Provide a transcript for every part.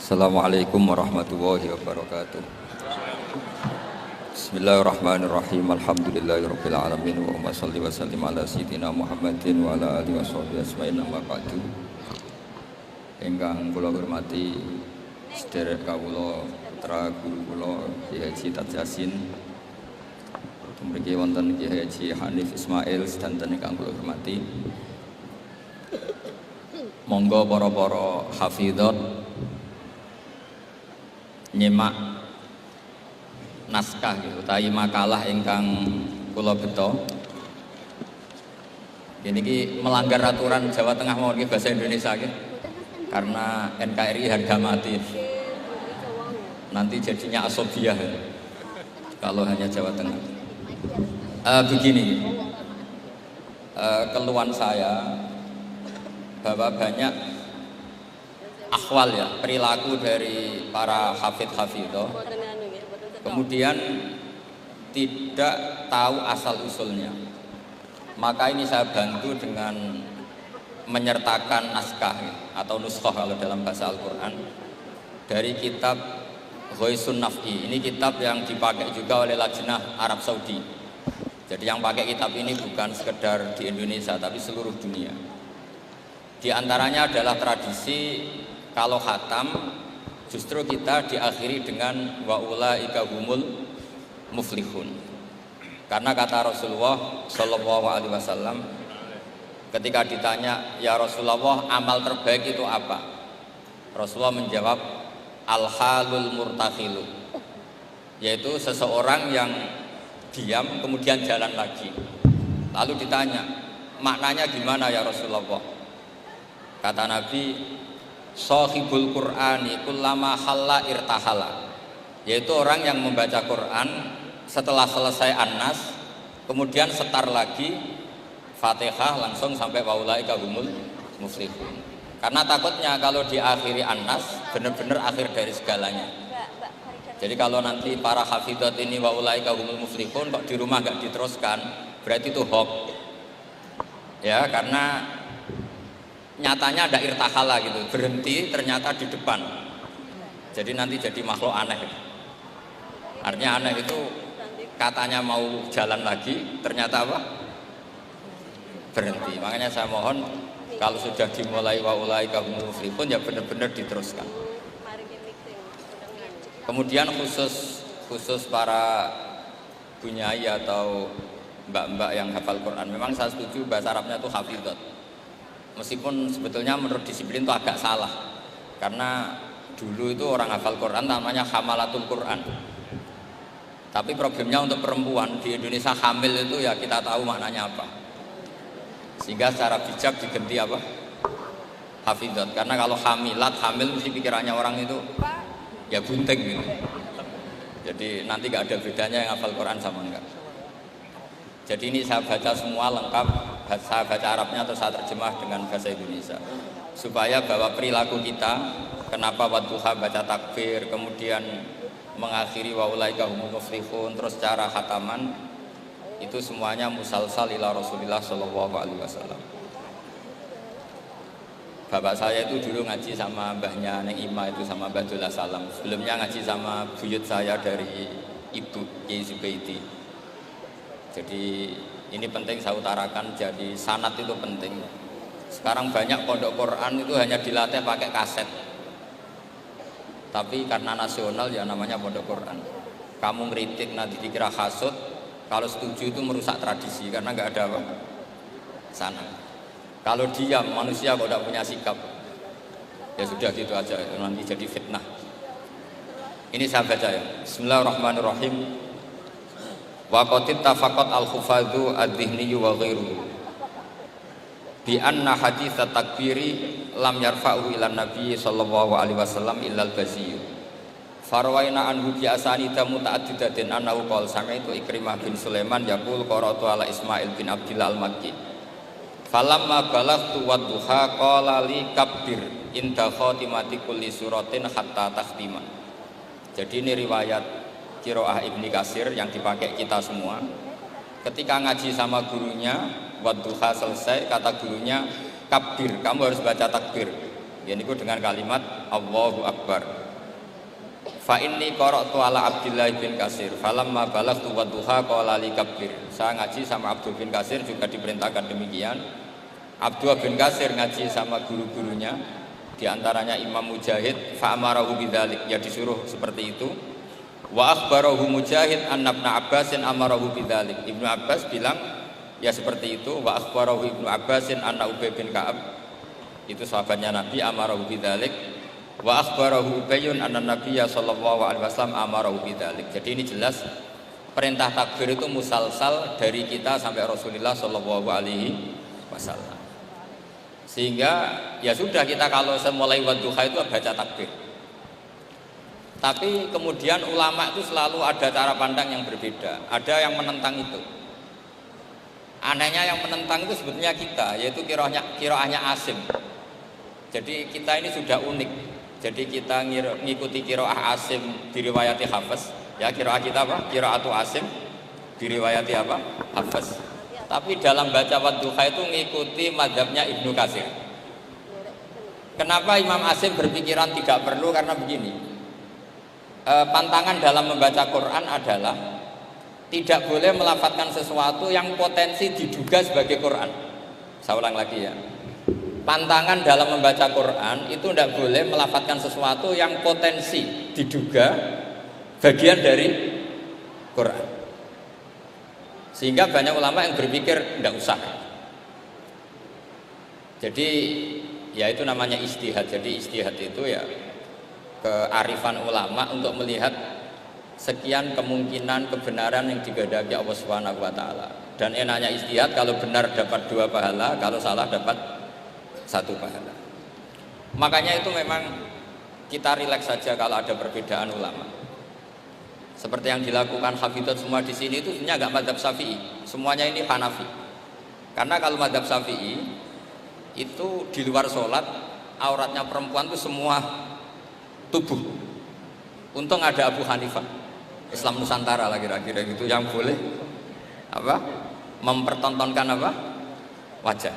Assalamualaikum warahmatullahi wabarakatuh. Bismillahirrahmanirrahim. Alhamdulillahirabbil alamin wa shalli wa sallim ala sayyidina Muhammadin wa ala alihi washabihi ajmain amma ba'du. Ingkang kula hormati sedherek kawula putra guru kula Kyai Haji Tadjasin. Mriki wonten Kyai Haji Hanif Ismail sedanten ingkang kula hormati. Monggo para hafidhot nyimak naskah gitu, utawi makalah ingkang kula beto. Ini melanggar aturan Jawa Tengah mau bahasa Indonesia gitu. Karena NKRI harga mati. Nanti jadinya asobiah kalau hanya Jawa Tengah. Begini, keluhan saya bahwa banyak akhwal ya, perilaku dari para hafidh-hafidhah kemudian tidak tahu asal usulnya. Maka ini saya bantu dengan menyertakan naskah atau nuskhah kalau dalam bahasa Al-Quran dari kitab Ghoisun Naf'i. Ini kitab yang dipakai juga oleh Lajnah Arab Saudi. Jadi yang pakai kitab ini bukan sekedar di Indonesia tapi seluruh dunia. Di antaranya adalah tradisi kalau khatam justru kita diakhiri dengan wa ulaika humul muflihun. Karena kata Rasulullah Shallallahu Alaihi Wasallam ketika ditanya, ya Rasulullah amal terbaik itu apa? Rasulullah menjawab al-halul murtakhilu, yaitu seseorang yang diam kemudian jalan lagi. Lalu ditanya, maknanya gimana ya Rasulullah? Kata Nabi, shahibul Qur'ani kullama halla irtahala, yaitu orang yang membaca Quran setelah selesai An-Nas kemudian setar lagi Fatihah langsung sampai waulaika humul muflihun. Karena takutnya kalau diakhiri An-Nas benar-benar akhir dari segalanya. Jadi kalau nanti para hafidhat ini waulaika humul muflihun kok di rumah gak diteruskan, berarti itu hoax. Ya, karena nyatanya ada irtahala gitu, berhenti ternyata di depan. Jadi nanti jadi makhluk aneh. Artinya aneh itu katanya mau jalan lagi, ternyata apa? Berhenti. Makanya saya mohon kalau sudah dimulai wa ulaika humul muflihun ya benar-benar diteruskan. Kemudian khusus para bunyai atau mbak-mbak yang hafal Quran, memang saya setuju bahasa Arabnya itu hafidhat. Meskipun sebetulnya menurut disiplin itu agak salah, karena dulu itu orang hafal Quran namanya hamalatul Quran. Tapi problemnya untuk perempuan di Indonesia hamil itu ya kita tahu maknanya apa. Sehingga secara bijak diganti apa? Hafidhat. Karena kalau hamilat, hamil mesti pikirannya orang itu ya bunting gitu. Jadi nanti gak ada bedanya yang hafal Quran sama enggak. Jadi ini saya baca semua lengkap, saya baca Arabnya atau saya terjemah dengan bahasa Indonesia supaya bahwa perilaku kita, kenapa wadduha baca takbir kemudian mengakhiri wa ulaika humul muflihun terus cara khataman itu semuanya musalsal ila Rasulillah Shallallahu Alaihi Wasallam. Bapak saya itu dulu ngaji sama mbahnya Neng Ima itu sama Badullah Salam. Sebelumnya ngaji sama buyut saya dari Ibu Kyai Zubaidi. Jadi ini penting saya utarakan, jadi sanad itu penting. Sekarang banyak pondok Quran itu hanya dilatih pakai kaset. Tapi karena nasional ya namanya pondok Quran. Kamu ngeritik nanti dikira hasud, kalau setuju itu merusak tradisi karena nggak ada apa? Sanad. Kalau diam manusia kok tidak punya sikap, ya sudah gitu aja nanti jadi fitnah. Ini saya baca ya. Bismillahirrahmanirrahim. Wa qatit tafaqat al-hufadhu ad-dhihni wa ghairuhu bi anna hadits takbiri lam yarfa'u ila nabi sallallahu alaihi wasallam illa al-bazi farwaina anhu bi asanida muta'addidatin annahu qala sami'tu Ikrimah bin Sulaiman yaqul qara'tu ala Ismail bin Abdillah al-Makki falamma balaghtu wadduha qala li kabbir inda khatimati kulli suratin hatta takhtima. Jadi ini riwayat Qiraah Ibni Katsir yang dipakai kita semua. Ketika ngaji sama gurunya, wadduha selesai, kata gurunya, kabir, kamu harus baca takbir. Yaitu dengan kalimat Allahu Akbar. Fa inni qara'tu ala Abdullah bin Katsir falamma balaghtu wadduha qala li kabbir. Saya ngaji sama Abdul bin Katsir juga diperintahkan demikian. Abdullah bin Katsir ngaji sama guru-gurunya, di antaranya Imam Mujahid, fa amarahu bidzalik, ya disuruh seperti itu. Wa akhbarahu Mujahid anna Ibnu Abbasin amarahu bidzalik. Ibnu Abbas bilang ya seperti itu. Wa akhbarahu Ibnu Abbasin anna Ubay bin Ka'ab, itu sahabatnya Nabi, amarahu bidzalik. Wa akhbarahu Ubayyun anna Nabiyya sallallahu alaihi wasallam amarahu bidzalik. Jadi ini jelas perintah takbir itu musalsal dari kita sampai Rasulullah sallallahu alaihi wasallam. Sehingga ya sudah, kita kalau semulai wadduha itu baca takbir. Tapi kemudian ulama itu selalu ada cara pandang yang berbeda. Ada yang menentang itu. Anehnya yang menentang itu sebetulnya kita, yaitu kiroahnya Asim. Jadi kita ini sudah unik. Jadi kita ngikuti kiroah Asim diriwayati Hafiz. Ya, kiroah kita apa? Kiroatu Asim diriwayati apa? Hafiz. Tapi dalam baca wadduha itu ngikuti mazhabnya Ibnu Katsir. Kenapa Imam Asim berpikiran tidak perlu? Karena begini, pantangan dalam membaca Quran adalah tidak boleh melafadzkan sesuatu yang potensi diduga sebagai Quran. Saya ulang lagi ya, pantangan dalam membaca Quran itu tidak boleh melafadzkan sesuatu yang potensi diduga bagian dari Quran. Sehingga banyak ulama yang berpikir tidak usah. Jadi ya itu namanya ijtihad. Jadi ijtihad itu ya kearifan ulama untuk melihat sekian kemungkinan kebenaran yang digandaki Allah Subhanahu wa taala. Dan enaknya ijtihad, kalau benar dapat 2 pahala, kalau salah dapat 1 pahala. Makanya itu memang kita rileks saja kalau ada perbedaan ulama. Seperti yang dilakukan hafidhot semua di sini itu sebenarnya agak madzhab Syafi'i. Semuanya ini Hanafi. Karena kalau madzhab Syafi'i itu di luar sholat auratnya perempuan itu semua tubuh. Untung ada Abu Hanifah, Islam Nusantara lah kira-kira gitu, yang boleh apa? Mempertontonkan apa? Wajah.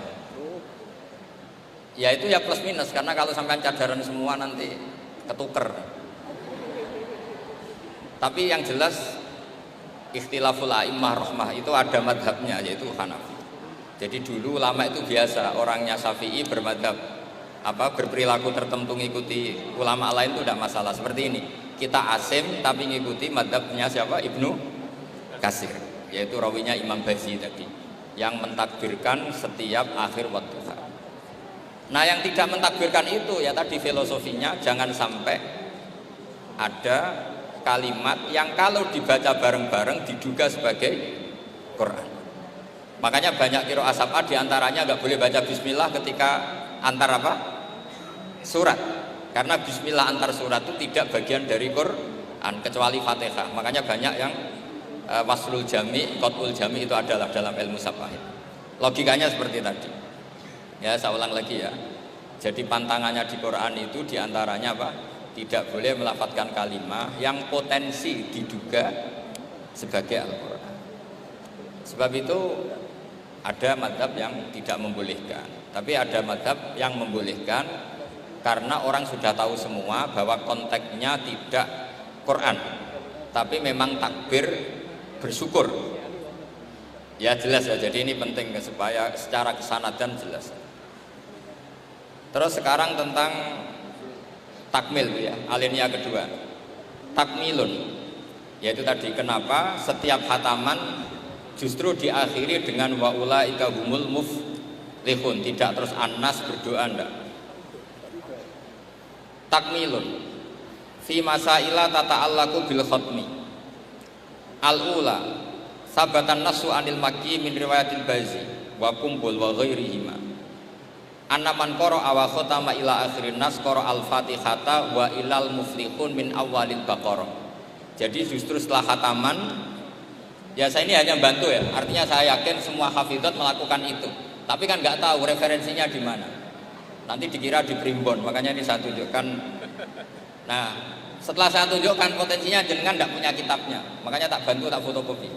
Ya itu ya plus minus, karena kalau sampai cadaran semua nanti ketuker. Tapi yang jelas ikhtilaful a'immah rahmah itu ada madhabnya, yaitu Hanafi. Jadi dulu ulama itu biasa, orangnya Syafi'i bermadhab apa, berperilaku tertentu ngikuti ulama lain itu tidak masalah. Seperti ini, kita Asim tapi ngikuti madhabnya siapa? Ibnu Katsir, yaitu rawinya Imam Bazi tadi, yang mentakbirkan setiap akhir wadduha. Nah yang tidak mentakbirkan itu ya tadi filosofinya, jangan sampai ada kalimat yang kalau dibaca bareng-bareng diduga sebagai Quran. Makanya banyak qiraah sab'ah diantaranya nggak boleh baca bismillah ketika antar apa? Surat. Karena bismillah antar surat itu tidak bagian dari Quran kecuali Fatihah. Makanya banyak yang waslul jami, qat'ul jami itu adalah dalam ilmu sab'ah. Logikanya seperti tadi. Ya, saya ulang lagi ya. Jadi pantangannya di Quran itu diantaranya apa? Tidak boleh melafadzkan kalimat yang potensi diduga sebagai Al-Quran. Sebab itu ada madhab yang tidak membolehkan, tapi ada madhab yang membolehkan karena orang sudah tahu semua bahwa konteksnya tidak Quran, tapi memang takbir bersyukur. Ya jelas ya, jadi ini penting supaya secara kesanadan jelas. Terus sekarang tentang takmil ya, alinea kedua, takmilun, yaitu tadi kenapa setiap khataman justru diakhiri dengan wa ulaika humul muflihun, tidak terus An-Nas berdoa ndak. Takmilun fi masaila tata'allaqu bil khatmi. Al-ula sabatan nasu anil makki min riwayatil bazi wa kumpul wa ghairihima. Annaman qara'a wa khatama ila akhirin nas qara'a al-Fatihata wa ilal muflihun min awalil Baqarah. Jadi justru setelah khataman, ya saya ini hanya bantu ya, artinya saya yakin semua hafidhot melakukan itu, tapi kan nggak tahu referensinya di mana. Nanti dikira di primbon, makanya ini saya tunjukkan. Nah, setelah saya tunjukkan potensinya jenengan nggak punya kitabnya, makanya tak bantu, tak fotokopi.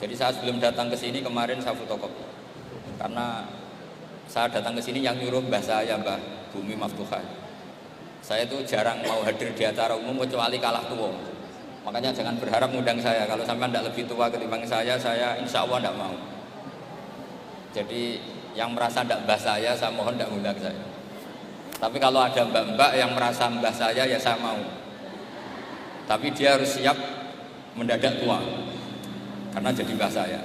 Jadi saya sebelum datang ke sini kemarin saya fotokopi, karena saya datang ke sini yang nyuruh mbah saya, Mbah Bumi Maftuhah. Saya itu jarang mau hadir di acara umum kecuali kalah tua. Makanya jangan berharap ngundang saya. Kalau sampai tidak lebih tua ketimbang saya insya Allah tidak mau. Jadi yang merasa tidak mbah saya mohon tidak ngundang saya. Tapi kalau ada mbak-mbak yang merasa mbah saya, ya saya mau. Tapi dia harus siap mendadak tua, karena jadi mbah saya.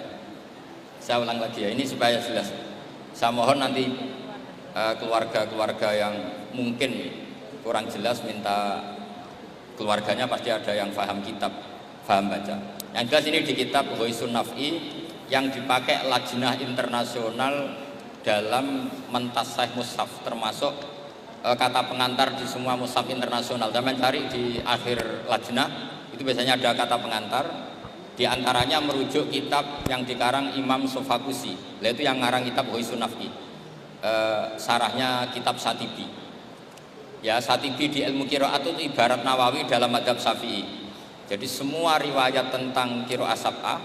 Saya ulang lagi ya, ini supaya jelas. Saya mohon nanti keluarga-keluarga yang mungkin kurang jelas minta keluarganya, pasti ada yang paham kitab, paham baca. Yang jelas ini di kitab Ghoisun Naf'i yang dipakai lajnah internasional dalam mentasih mushaf, termasuk kata pengantar di semua mushaf internasional. Zaman cari di akhir lajnah itu biasanya ada kata pengantar. Di antaranya merujuk kitab yang dikarang Imam Sofakusi, yaitu yang ngarang kitab Ghoisun Naf'i, sarahnya kitab Satibi. Ya, Satibi di ilmu qiraat itu ibarat Nawawi dalam madzhab Syafi'i. Jadi semua riwayat tentang qiraat sab'ah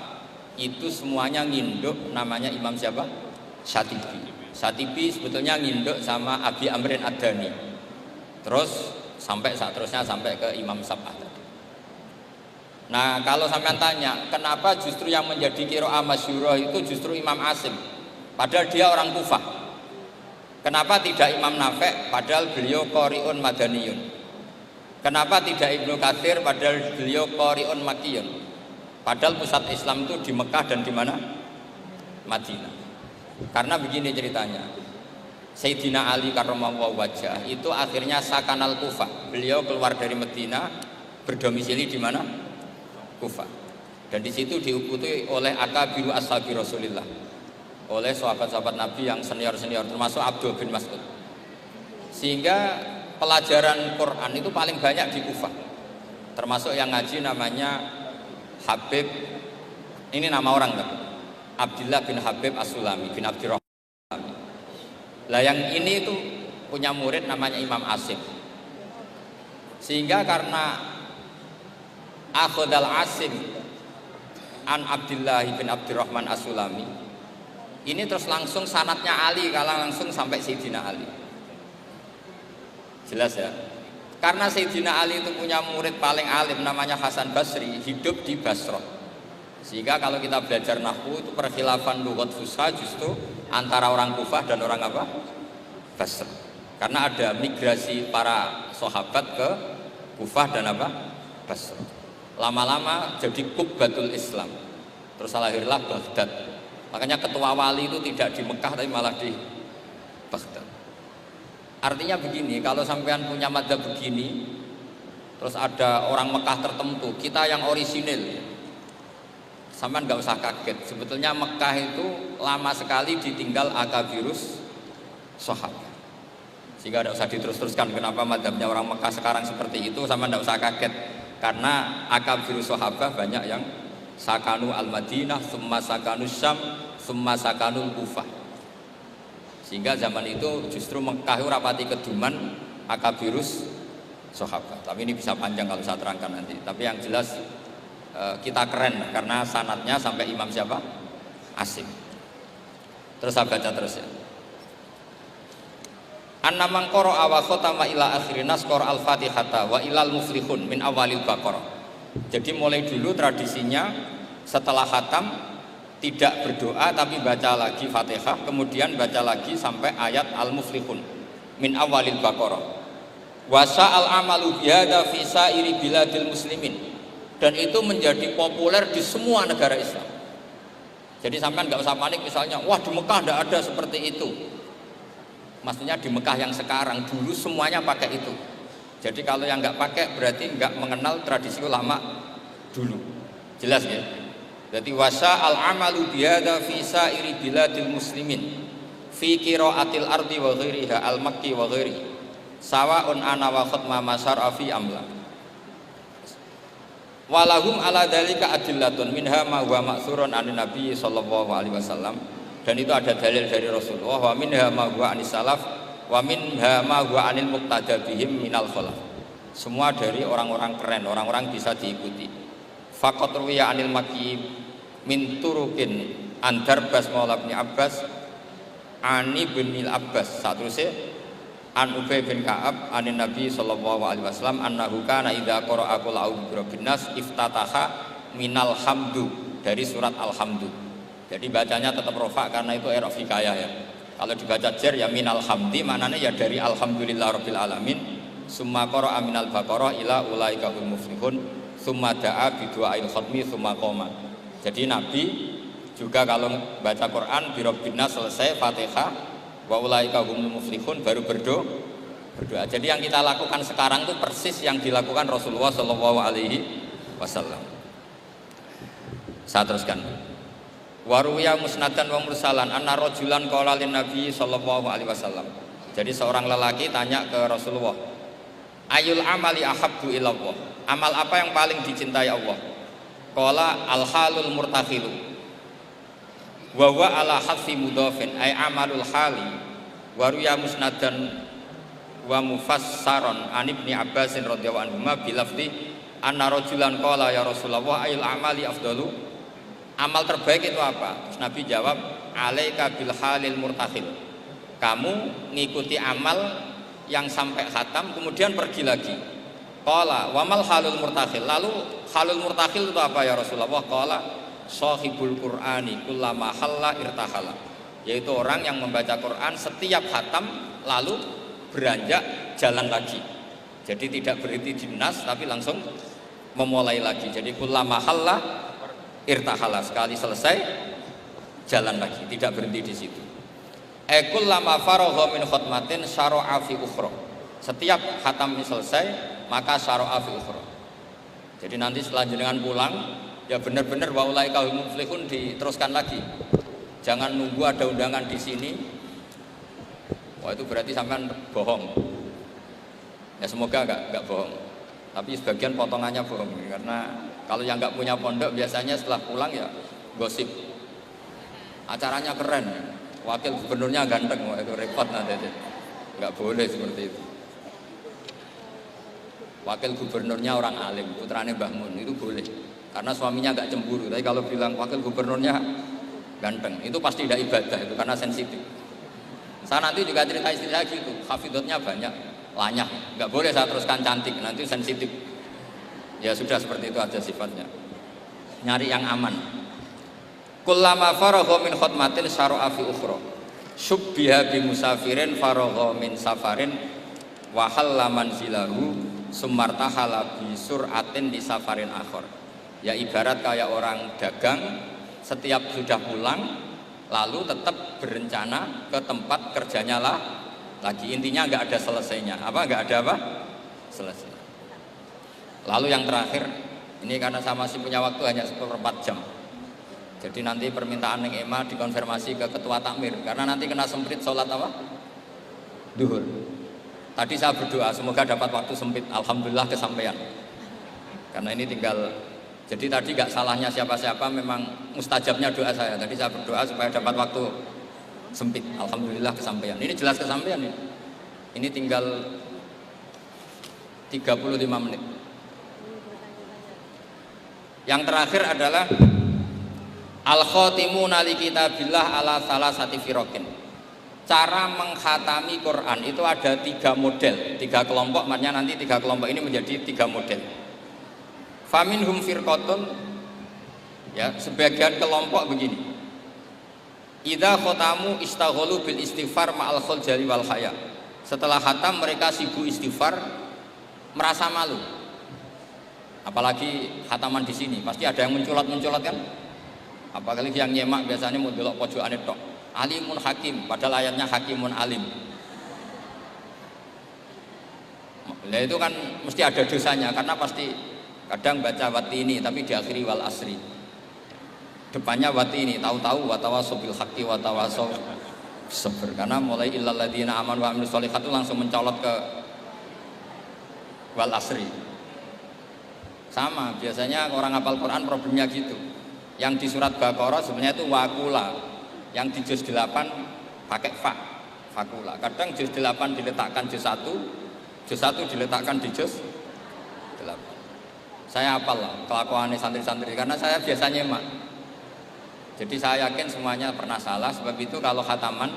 itu semuanya nginduk namanya Imam siapa? Satibi. Satibi sebetulnya nginduk sama Abi Amrin Ad-Dani. Terus sampai seterusnya sampai ke Imam Sab'ah tadi. Nah, kalau sampean tanya, kenapa justru yang menjadi qiraat masyhurah itu justru Imam Asim? Padahal dia orang Kufah. Kenapa tidak Imam Nafi' padahal beliau qari'un madaniyun? Kenapa tidak Ibnu Katsir padahal beliau qari'un makkiyun? Padahal pusat Islam itu di Mekah dan di mana? Madinah. Karena begini ceritanya. Sayyidina Ali karramallahu wajhah itu akhirnya sakanal Kufah. Beliau keluar dari Madinah, berdomisili di mana? Kufah. Dan di situ diikuti oleh akabiru ashabi Rasulillah, oleh sahabat-sahabat Nabi yang senior-senior, termasuk Abdul bin Mas'ud. Sehingga pelajaran Quran itu paling banyak di Kufah. Termasuk yang ngaji namanya Habib, ini nama orang kan? Abdullah bin Habib As-Sulami bin Abdurrahman. Lah yang ini itu punya murid namanya Imam Asim. Sehingga karena Akhudal Asim an Abdullah bin Abdurrahman As-Sulami, ini terus langsung sanadnya Ali, kalau langsung sampai Sayyidina Ali. Jelas ya? Karena Sayyidina Ali itu punya murid paling alim namanya Hasan Basri, hidup di Basrah. Sehingga kalau kita belajar nahwu itu perkhilafan lughat fusha justru antara orang Kufah dan orang apa? Basrah. Karena ada migrasi para sahabat ke Kufah dan apa? Basrah. Lama-lama jadi Qubbatul Islam. Terus lahirlah Baghdad. Makanya ketua wali itu tidak di Mekah tapi malah di Baghdad. Artinya begini, kalau sampean punya madzhab begini, terus ada orang Mekah tertentu, kita yang orisinil, sampean nggak usah kaget. Sebetulnya Mekah itu lama sekali ditinggal akabirus sahabat. Sehingga tidak usah diterus-teruskan kenapa madzhabnya orang Mekah sekarang seperti itu, sampean tidak usah kaget. Karena akabirus sahabat banyak yang sakanu al-Madinah, summa sakanu Syam, summa sakanul Kufah. Sehingga zaman itu justru Mekah rapati keduman akabirus sahabat. Tapi ini bisa panjang kalau saya terangkan nanti. Tapi yang jelas kita keren karena sanadnya sampai Imam siapa? Asim. Terus saya baca terus ya. Annamang qara'a wa khatama ila akhirin nas qara al-Fatihata wa ilal muflihun min awalil Baqarah. Jadi mulai dulu tradisinya setelah khatam tidak berdoa tapi baca lagi Fatihah, kemudian baca lagi sampai ayat al-muflihun min awalil Baqarah. Wa sa'al amalu bihadza fi sa'iri biladil muslimin. Dan itu menjadi populer di semua negara Islam. Jadi sampean nggak usah panik misalnya, wah di Mekah tidak ada seperti itu. Maksudnya di Mekah yang sekarang, dulu semuanya pakai itu. Jadi kalau yang nggak pakai berarti nggak mengenal tradisi ulama dulu. Jelas ya? Jadi wasa al-amalu bihadza fi sa'iri biladil muslimin fi qiraatil ardi wa ghairiha al-makki wa ghairi sawa'un ana wa khatma masar'a fi amla. Walahum ala dzalika adillatun minha ma huwa ma'thurun an Nabi sallallahu alaihi wasallam. Dan itu ada dalil dari Rasulullah, wa minha ma huwa anis salaf wa minha ma huwa anil muqtada bihim minal khalaf. Semua dari orang-orang keren, orang-orang bisa diikuti. Faqat ruwiya anil Makki min turukin Andarbas Maula bin Abbas Ani bin Abbas. Saterusé An Ubay bin Ka'ab anin Nabi sallallahu alaihi wasallam annahu kana idza qara'a qul a'udzu birabbin nas iftataha minal hamdu, dari surat Alhamdu. Jadi bacanya tetap rofa karena itu i'rab hikayah ya. Kalau dibaca jar ya minal hamdi, maknanya ya dari alhamdulillah rabbil alamin. Summa qara'a minal baqarah ila ulaika hum muflihun. Summa da'a bi du'ail khatmi summa qoma. Jadi Nabi juga kalau baca Quran birabbin nas selesai Fatihah wa ulaika humul muflihun baru berdoa. Jadi yang kita lakukan sekarang itu persis yang dilakukan Rasulullah sallallahu alaihi wasallam. Saya teruskan. Waruya musnadan wa mursalan anna rajulan qala lin nabi sallallahu alaihi wasallam. Jadi seorang lelaki tanya ke Rasulullah, ayul amali ahabbu ilallah, amal apa yang paling dicintai Allah? Qala al halul murtakhilu wa huwa ala hadfi mudhafin ay amalul hali. Waruya musnadan wa mufassaron an ibni Abbasin radhiyallahu anhu bilafdi anna rajulan qala ya Rasulullah ayul amali afdalu, amal terbaik itu apa? Terus Nabi jawab, alaika bil halil murtakhil, kamu ngikuti amal yang sampai khatam kemudian pergi lagi. Qala wamal halul murtakhil, lalu halul murtakhil itu apa ya Rasulullah? Qala sahibul qur'ani kullama halla irtahala, yaitu orang yang membaca Quran setiap khatam lalu beranjak jalan lagi. Jadi tidak berhenti di nas tapi langsung memulai lagi. Jadi kullama halla irtahala, sekali selesai jalan lagi, tidak berhenti di situ. Kullama faragha min khatmatin syara'a fi ukhra, setiap khatam selesai maka syara'a fi ukhra. Jadi nanti setelah jenengan pulang ya benar-benar wa ulaika humul muflihun diteruskan lagi. Jangan nunggu ada undangan di sini. Wah itu berarti sampean bohong. Ya semoga enggak bohong. Tapi sebagian potongannya bohong karena kalau yang enggak punya pondok biasanya setelah pulang ya gosip. Acaranya keren. Wakil gubernurnya ganteng, wah itu repot nanti. Enggak boleh seperti itu. Wakil gubernurnya orang alim, putranya Mbah Mun, itu boleh. Karena suaminya enggak cemburu. Tapi kalau bilang wakil gubernurnya ganteng, itu pasti tidak ibadah itu karena sensitif. Saya nanti juga cerita istri saya gitu, hafidotnya banyak, lanyah, nggak boleh saya teruskan cantik, nanti sensitif. Ya sudah seperti itu aja sifatnya. Nyari yang aman. Kullama faragha min khatmatin syara'a fi ukhra. Syubbiha bi musafirin faragha min safarin wa halla manzilahu sumartahala bi sur'atin di safarin akhir. Ya ibarat kayak orang dagang setiap sudah pulang lalu tetap berencana ke tempat kerjanya lagi. Intinya nggak ada selesainya. Nggak ada apa? Selesai. Lalu yang terakhir, ini karena saya masih punya waktu hanya 1/4 jam. Jadi nanti permintaan yang EMA dikonfirmasi ke ketua takmir karena nanti kena semprit sholat apa? Duhur. Tadi saya berdoa semoga dapat waktu sempit. Alhamdulillah kesampaian. Karena ini tinggal. Jadi tadi gak salahnya siapa-siapa, memang mustajabnya doa saya. Tadi saya berdoa supaya dapat waktu sempit. Alhamdulillah kesampaian. Ini jelas kesampaian ini. Ini tinggal 35 menit. Yang terakhir adalah al-khatimuna li kitabillah ala salasati firaqin. Cara mengkhatami Quran itu ada 3 model, 3 kelompok, maknanya nanti 3 kelompok ini menjadi 3 model. Faminhum firqatun, ya sebagian kelompok begini. Idza khatamu istaghalu bil istighfar ma'al khuljali wal haya. Setelah khatam mereka sibuk istighfar, merasa malu. Apalagi khataman di sini pasti ada yang mencolot-mencolot kan? Apalagi yang nyemak biasanya mau delok pojokane tok. Alimun hakim, padahal ayatnya hakimun alim. Nah itu kan mesti ada dosanya karena pasti kadang baca wati ini tapi diakhiri wal asri. Depannya wati ini, tahu-tahu watawasaw bil haqqi watawasaw sabr. Karena mulai illal ladzina amanu wa amilus sholihat itu langsung mencolot ke wal asri. Sama, biasanya orang hafal Quran problemnya gitu. Yang di surat Baqarah sebenarnya itu wakula. Yang di juz 8 pakai fakula. Kadang juz 8 diletakkan juz 1, juz 1 diletakkan di juz 8. Saya hafal lah kelakuannya santri-santri karena saya biasanya mak. Jadi saya yakin semuanya pernah salah, sebab itu kalau khataman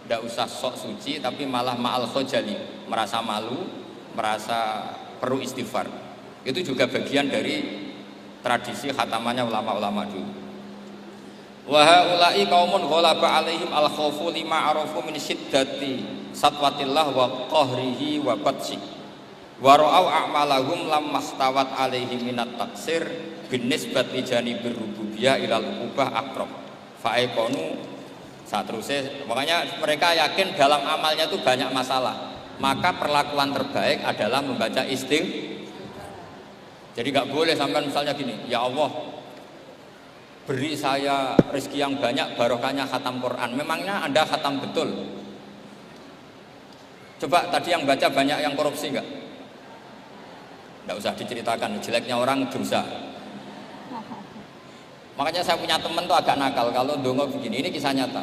tidak usah sok suci, tapi malah ma'al khojali, merasa malu, merasa perlu istighfar. Itu juga bagian dari tradisi khatamannya ulama-ulama dulu. Wa haula'i qaumun ghalaba 'alaihim al-khaufu lima arafu min syiddati satwatillah wa qahrihi wa batsi. Wa ra'au a'malahum lam mastawat 'alaihi minat taksir bin nisbati janibir rububiyah ilal ubah aqrab. Fa'aiqonu saat terusnya, makanya mereka yakin dalam amalnya itu banyak masalah. Maka perlakuan terbaik adalah membaca istighfar. Jadi nggak boleh sampai misalnya gini, ya Allah beri saya rezeki yang banyak barokahnya khatam Quran. Memangnya Anda khatam betul? Coba tadi yang baca banyak yang korupsi nggak? Nggak usah diceritakan, jeleknya orang dosa. Makanya saya punya teman tuh agak nakal kalau dongo begini, ini kisah nyata.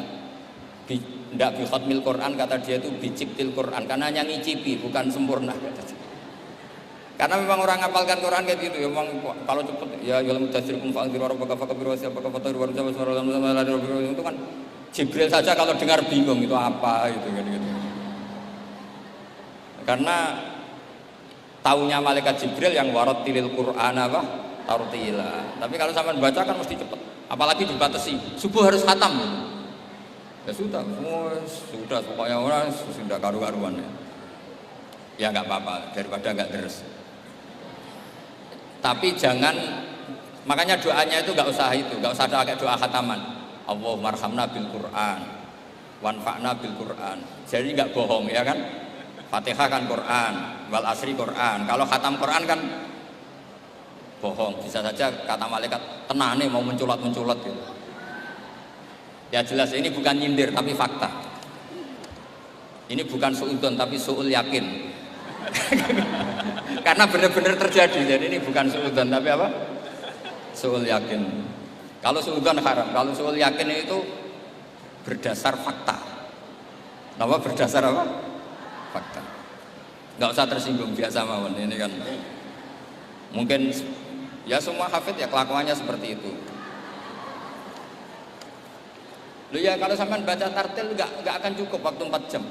Tidak bi khatmil Quran, kata dia itu biciptil Quran, karena hanya ngicipi bukan sempurna. Karena memang orang ngapalkan Quran kayak gitu, memang kalau cepet ya dalam mudaththir kum fa'anzir rabbaka fakabir wa siapa fatar wa itu kan Jibril saja kalau dengar bingung itu apa gitu kan gitu. Karena taunya malaikat Jibril yang warattilil Qur'an apa? Tartila. Tapi kalau sampean baca kan mesti cepet. Apalagi dibatasi, subuh harus khatam. Ya sudah, sudah pokoknya orang sudah karu-karuan ya. Ya nggak apa-apa daripada nggak terus. Tapi jangan, makanya doanya itu nggak usah ada kayak doa khataman. Allahumma arhamna bil Qur'an, wanfa'na bil Qur'an. Jadi nggak bohong ya kan? Fatihah kan Quran, wal asri Quran. Kalau khatam Quran kan bohong. Bisa saja kata malaikat tenane mau menculat gitu. Ya jelas ini bukan nyindir tapi fakta. Ini bukan suudzon tapi suul yakin. Karena benar-benar terjadi. Jadi ini bukan suudzon tapi apa? Suul yakin. Kalau suudzon haram, kalau suul yakin itu berdasar fakta. Apa berdasar apa? Fakta. Nggak usah tersinggung, biasa mawon. Ini kan mungkin ya semua hafid ya kelakuannya seperti itu. Lu ya kalau sampean baca tartil nggak akan cukup waktu 4 jam.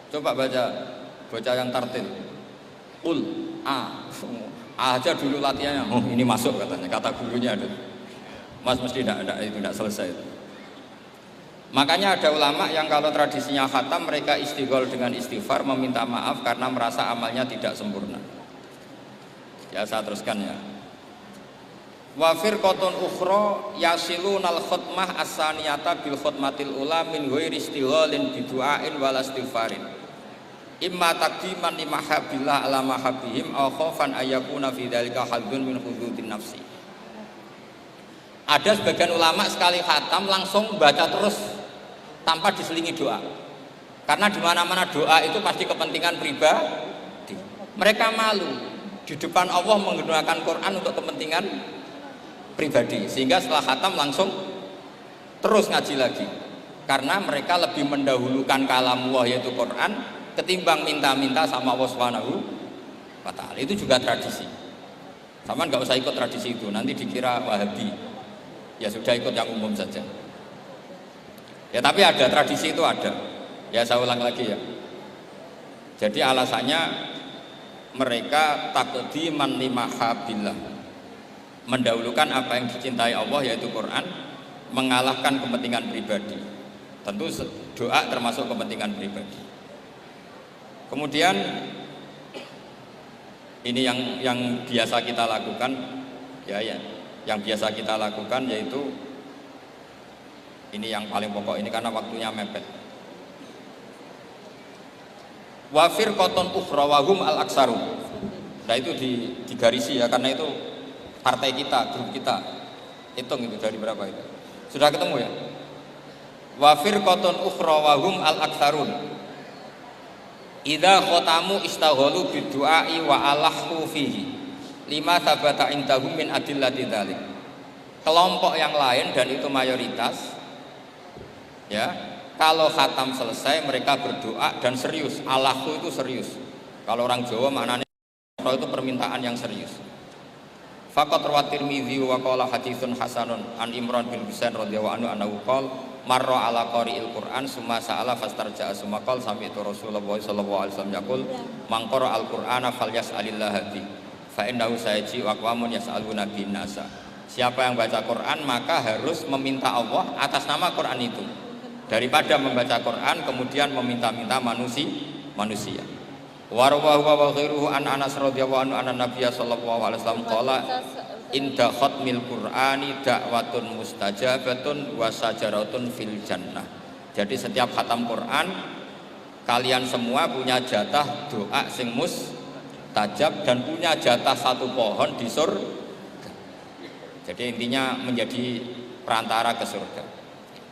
Coba baca yang tartil. Ul aja dulu latihannya. Oh ini masuk katanya, kata gurunya ada. Mas mesti tidak selesai itu. Makanya ada ulama yang kalau tradisinya khatam mereka istighol dengan istighfar meminta maaf karena merasa amalnya tidak sempurna. Ya saya teruskan ya. Wa firqatun ukhra yasilunal khutmah as-saniyata bil khutmatil ula min ghairi istighalin bi du'ain wala istighfarin. Imma taqdiman li mahabbillah ala mahabbihim aw khaufan ayakuna fi dzalika hadzun min hududin nafsi. Ada sebagian ulama sekali khatam langsung baca terus tanpa diselingi doa. Karena di mana-mana doa itu pasti kepentingan pribadi. Mereka malu di depan Allah menggunakan Quran untuk kepentingan pribadi, sehingga setelah khatam langsung terus ngaji lagi. Karena mereka lebih mendahulukan kalam Allah yaitu Quran ketimbang minta-minta sama Allah Subhanahu wa ta'ala. Itu juga tradisi. Sama nggak usah ikut tradisi itu, nanti dikira Wahabi. Ya sudah ikut yang umum saja. Ya tapi ada tradisi itu ada. Ya saya ulang lagi ya. Jadi alasannya mereka taqdiman limahabillah, mendahulukan apa yang dicintai Allah yaitu Quran, mengalahkan kepentingan pribadi. Tentu doa termasuk kepentingan pribadi. Kemudian ini yang biasa kita lakukan ya. Yang biasa kita lakukan yaitu ini yang paling pokok ini karena waktunya mepet. Wafir koton ukhra wahum al aksaru. Nah itu digarisi ya karena itu partai kita, grup kita. Hitung itu dari berapa itu. Sudah ketemu ya? Wafir koton ukhra wahum al aksarun. Idza khotamu istaghalu bidu'ai wa alahu fihi. Lima sabata indahum min adillati dzalik. Kelompok yang lain dan itu mayoritas ya, kalau khatam selesai mereka berdoa dan serius. Allahu itu serius. Kalau orang Jawa maknanya itu permintaan yang serius. Faqat rawat Tirmidzi wa qala haditsun hasanun an Imran bin Husain radhiyallahu anhu annahu qala marra ala qari'il Qur'an summa sa'ala fastarja'a summa qala sami'tu Rasulullah sallallahu alaihi wasallam yaqul man qara'a al-Qur'ana falyas'alillah bi fa innahu sayaji wa qawamun yas'aluna bin nasa. Siapa yang baca Quran maka harus meminta Allah atas nama Quran itu, daripada membaca Quran kemudian meminta-minta manusia. Warawahu wa ghairuhu an Anas radhiyallahu anhu anna Nabiy sallallahu alaihi wasallam qala inda khatmil Qur'ani da'watun mustajabatun wa sajaratun fil jannah. Jadi setiap khatam Quran kalian semua punya jatah doa sing mustajab dan punya jatah satu pohon di surga. Jadi intinya menjadi perantara ke surga.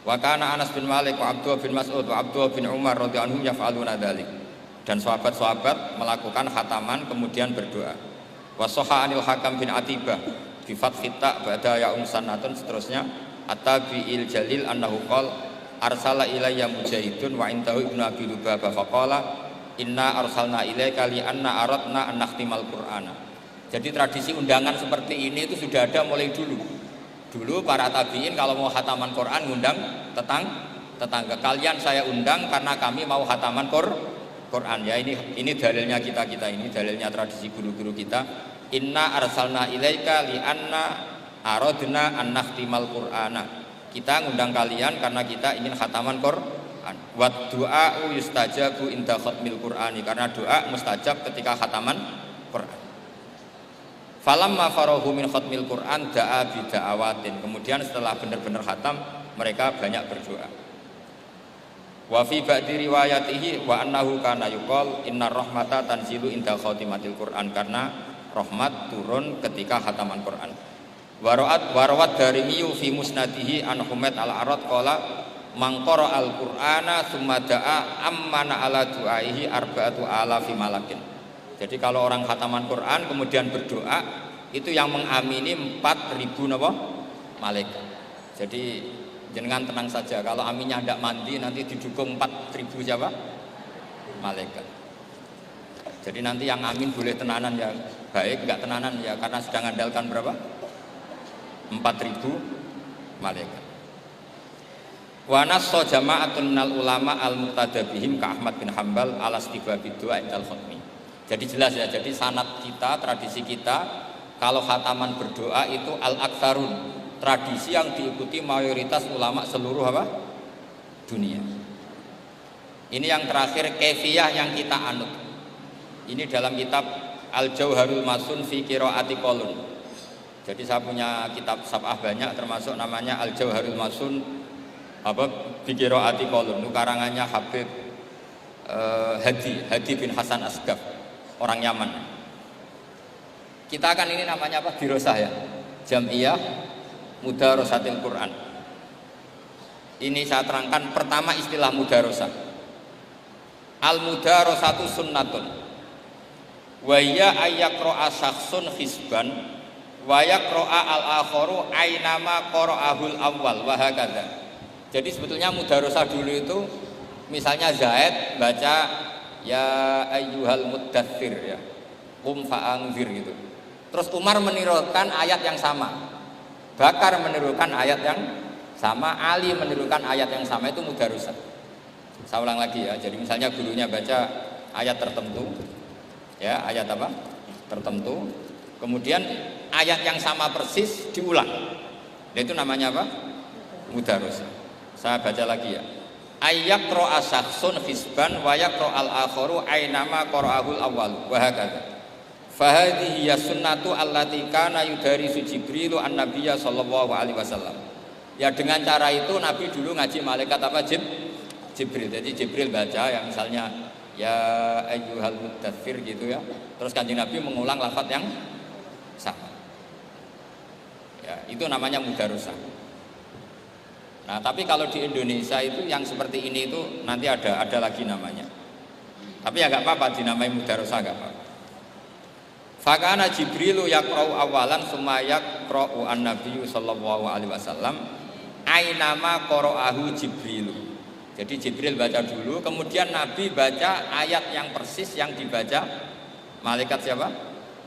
Wa kana Anas bin Malik wa Abdullah bin Mas'ud wa Abdullah bin Umar radhiyallahu anhum yaf'aluna dzalik. Dan sahabat-sahabat melakukan khataman kemudian berdoa. Wa sahha anil Hakam bin Atibah bi fathhi ta ba'da ya sanatun seterusnya at-tabi'il jalil annahu qala arsala ilayya mujahidun wa intahu ibnu abi lubabah faqala inna arsalna ilaika li anna aradna an nakhtimal qur'ana. Jadi tradisi undangan seperti ini itu sudah ada mulai dulu. Dulu para tabi'in kalau mau khataman Quran ngundang tetangga. Kalian saya undang karena kami mau khataman Quran. Ya ini dalilnya kita ini dalilnya tradisi guru-guru kita. Inna arsalna ilaika li anna aradna an nakhtimal qur'ana. Kita ngundang kalian karena kita ingin khataman Quran. Wa du'a'u yustajabu inda khatmil qur'ani, karena doa mustajab ketika khataman Quran. Falamma farahu min khatmil Qur'an da'a bi da'awatin. Kemudian setelah benar-benar khatam mereka banyak berdoa. Wa fi ba'di riwayatihi wa annahu kana yuqal innar rahmata tanzilu inda khatimatil Qur'an, karena rahmat turun ketika khataman Quran. Warawat Darimi fi musnadihi an Humaid al-Arad qala man qara al-Qur'ana tsumma da'a ammana ala du'aihi arba'atu alafi malakin. Jadi kalau orang khataman Quran kemudian berdoa itu yang mengamini 4.000 malaikat. Jadi jangan tenang saja, kalau aminnya tidak mandi nanti didukung 4.000 siapa? Malaikat. Jadi nanti yang amin boleh tenanan ya baik, enggak tenanan ya karena sedang andalkan berapa? 4.000 malaikat. Wa nassa jama'atun minal ulama al-muqtadabihim ka Ahmad bin Hambal ala istibabid du'a indal khatmi. Jadi jelas ya, jadi sanad kita, tradisi kita kalau khataman berdoa itu al-aktsarun, tradisi yang diikuti mayoritas ulama seluruh dunia. Ini yang terakhir kefiyah yang kita anut. Ini dalam kitab Al-Jauharul Masun fi Qiraati Qolun. Jadi saya punya kitab sab'ah banyak termasuk namanya Al-Jauharul Masun fi Qiraati Qolun. Itu karangannya Habib Hadi bin Hasan Asgaf, orang Yaman. Kita akan ini namanya apa? Dirosah ya, Jam'iyah Mudarasatil Quran. Ini saya terangkan pertama istilah mudarosah. Al-mudarosatu sunnatun wa ya ayyaqra'a syakhsun hisban wa yaqra'a al-akharu ainama qara'ahul awwal wa hakadha. Jadi sebetulnya mudarosah dulu itu misalnya Zaid baca ya ayyuhal muddathir ya qum fa'anzir gitu. Terus Umar menirukan ayat yang sama, Bakar menirukan ayat yang sama, Ali menirukan ayat yang sama, itu mudarosah. Saya ulang lagi ya. Jadi misalnya gurunya baca ayat tertentu, ya ayat apa? Tertentu. Kemudian ayat yang sama persis diulang. Dan itu namanya apa? Mudarosah. Saya baca lagi ya. Ayyaqra'a syakhsun hisban wa yaqra'al akharu ainama qara'ahul awwal wa hakadha. Fahadhihi ya sunnatu allati kana yudarisu Jibrilu an-nabiyya sallallahu alaihi wasallam. Ya dengan cara itu Nabi dulu ngaji malaikat apa? Jibril. Jadi Jibril baca yang misalnya ya ayyuhal muddatsir gitu ya. Terus Kanjeng Nabi mengulang lafaz yang sama. Ya, itu namanya mudarosah. Nah, tapi kalau di Indonesia itu yang seperti ini itu nanti ada lagi namanya. Tapi ya enggak apa-apa dinamai mudarosah, enggak apa-apa. Fakana Jibrilu yaqra'u awalan summa yaqra'u an-nabiyyu sallallahu alaihi wasallam ainama qara'ahu Jibrilu. Jadi Jibril baca dulu, kemudian Nabi baca ayat yang persis yang dibaca malaikat siapa?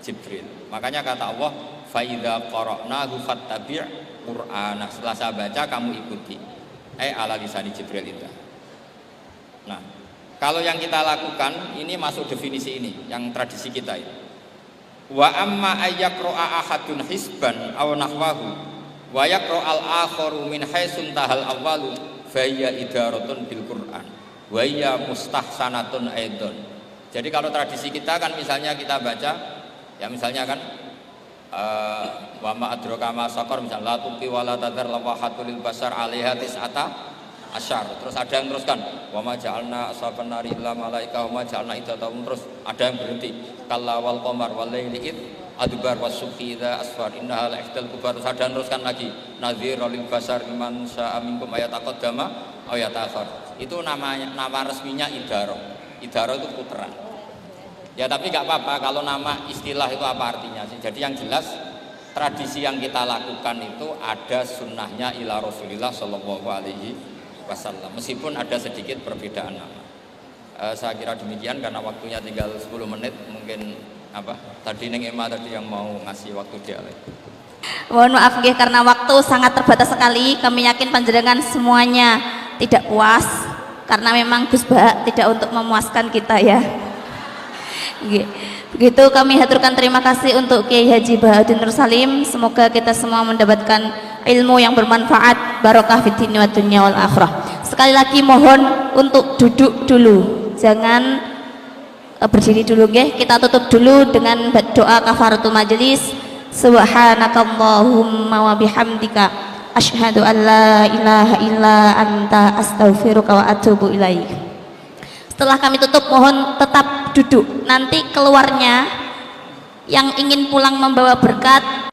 Jibril. Makanya kata Allah, fa idza qara'nahu fattabi' Qur'ana. Setelah saya baca kamu ikuti. ala lisani Jibril itu. Nah, kalau yang kita lakukan ini masuk definisi ini, yang tradisi kita ini. Wa amma ayyaqra'a ahadun hisban aw nahwahu wa yaqra'al akharu min haitsun tahal awwalu fa hiya idaratun bil Qur'an wa hiya mustahsanatun aidon. Jadi kalau tradisi kita kan misalnya kita baca ya misalnya kan wa ma adraka ma saqar misalnya la tuqi wa la tadhar lawahatul lil basar 'alaiha tis'ata asyar. Terus ada yang teruskan wa ma ja'alna ashaban nari illa malaika wa ma ja'alna iddatahum, terus ada yang berhenti kalla wal qamar wal laili id adbar wasubhi idza asfar innaha la'ihtal kubar. Terus ada yang teruskan lagi nadhira lil basar liman sya'a minkum ayat taqaddama aw yata'akhir. Itu nama resminya idaro. Idaro itu puteran. Ya tapi nggak apa-apa kalau nama istilah itu apa artinya sih. Jadi yang jelas tradisi yang kita lakukan itu ada sunnahnya ila Rasulillah Shallallahu Alaihi Wasallam. Meskipun ada sedikit perbedaan nama. Saya kira demikian karena waktunya tinggal 10 menit. Mungkin apa tadi Neng Ema tadi yang mau ngasih waktu dia. Mohon maaf nggih karena waktu sangat terbatas sekali. Kami yakin panjenengan semuanya tidak puas karena memang Gus Bah tidak untuk memuaskan kita ya. Begitu kami haturkan terima kasih untuk Kiai Haji Bahaduddin Nur Salim. Semoga kita semua mendapatkan ilmu yang bermanfaat, barokah fid dunya wa dunya wal akhirah. Sekali lagi mohon untuk duduk dulu, jangan berdiri dulu nggih. Kita tutup dulu dengan doa kafaratul majelis. Subhanakallahumma wa bihamdika asyhadu an la ilaha illa anta astaghfiruka wa atubu ilaik. Setelah kami tutup mohon tetap duduk. Nanti keluarnya yang ingin pulang membawa berkat